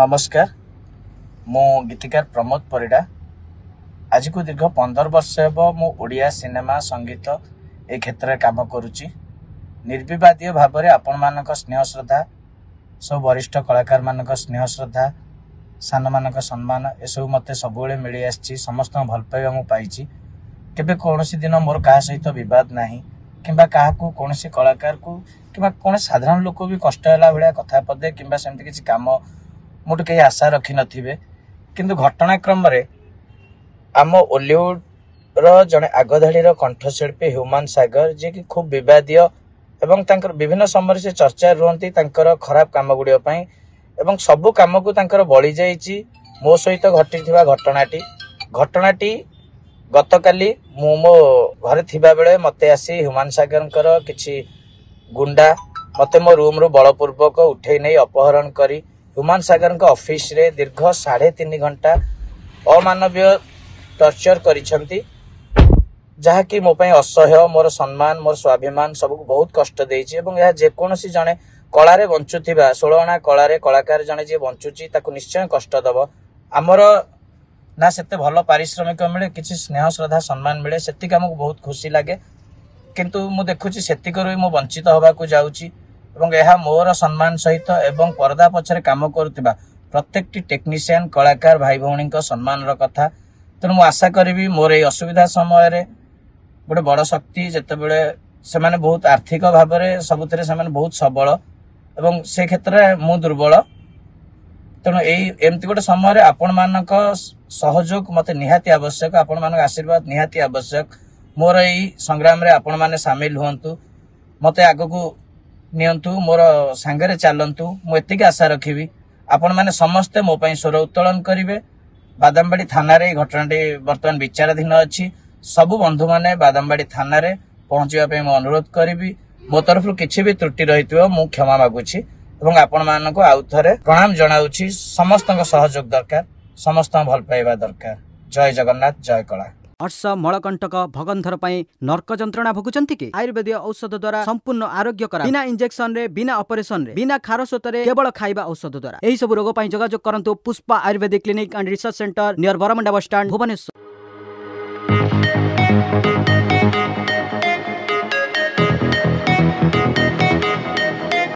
नमस्कार मु गीतिकार प्रमोद परिडा। आज को दीर्घ 15 वर्ष मु ओडिया सिनेमा संगीत ए क्षेत्र में काम करुच्ची। निर्विवादीय भाव में आपण मान स्नेह श्रद्धा सब वरिष्ठ कलाकार मान स्नेह श्रद्धा सान मान सम्मान एसबू मत सब मिली आसी समस्त भल पाइबा मु पाइछि। केबे कौनसी दिन मोर क्या सहित बद ना कि कौन कलाकार को कि कौन साधारण लोक भी कष्ट है भाया कथा पदे कि किसी काम मुझे कहीं आशा रखी नथिबे। किंतु घटनाक्रम आम ओलीवुड जड़े आगधाड़ी कंठशिल्पी ह्यूमान सागर जी की खूब विवादीय एवं विभिन्न समय से चर्चा रुहति खराब कम गुड़ाई एवं सबू कम को बड़ी जाइए। मो सहित घटी घटनाटी गतकाली मो घरे थिबा बेले मते आसी ह्यूमान सागर किछि गुंडा मते मो रूम रू बलपूर्वक उठे नहीं अपहरण करी ह्यूमान सागर ऑफिस रे दीर्घ 3.5 घंटा अमानवीय टर्चर करिसंती, जहाँकि मो पई असह्य मोर सम्मान मोर स्वाभिमान सबको बहुत कष्ट देइछि। एवं यह जेकोसी जने कलारे बंचुथिबा 16 अणा कलारे कलाकार जने जे बंचुची ताकू निश्चय कष्ट दब। आमर ना सेते भल पारिश्रमिक मिले किछि स्नेह श्रद्धा सम्मान मिले सेतिक हमको बहुत खुशी लगे। किंतु मु देखुछि सेतिकरु मु वंचित होबा को जाउछि एवं यह मोर सम्मान सहित एवं पर्दा पछरे काम करुथिबा प्रत्येकटी टेक्नीशियन कलाकार भाई भौणी सम्मान कथा। तेणु मु आशा करी मोर ये असुविधा समय गोटे बड़ शक्ति जितेबले से बहुत आर्थिक भाव में सबुथिरे से बहुत सबल एवं से क्षेत्र में मु दुर्बल। तेणु एमती गोटे समय आपण मानक सहयोग मते निहाती आवश्यक, आपण मानक आशीर्वाद निहाती आवश्यक। मोर यही संग्राम रे आपण माने सामिल हुंतु, मते आगकू नियंतु, मोर सांगरे चलंतु। मु एतिक आशा रखिबी आपण माने समस्ते मो पई स्वर उत्तोलन करिवे। बादामबाड़ी थाना रे घटनाटी वर्तमान विचाराधीन अछि। सबु बंधु माने बादामबाड़ी थाना रे पहुंचवा पे मु अनुरोध करिबी। मो तरफ किछि भी त्रुटि रहितबो मु क्षमा मागुछि एवं आपण मानको आउ थरे प्रणाम जणाउछि। समस्तक सहयोग दरकार, समस्त भल पाइबा दरकार। जय जगन्नाथ, जय कला। अर्श मलकंटक भगंधर पाई नर्क जंत्रणा भोगुचंती कि आयुर्वेद औषध द्वारा संपूर्ण आरोग्य करा बिना इंजेक्शन रे बिना ऑपरेशन रे बिना खारसोत रे केवल खाइबा औषध द्वारा एही सब रोग पाई जोगाजोग करंतु Pushpa ayurvedic clinic and research centre near Barmunda bus stand Bhubaneswar.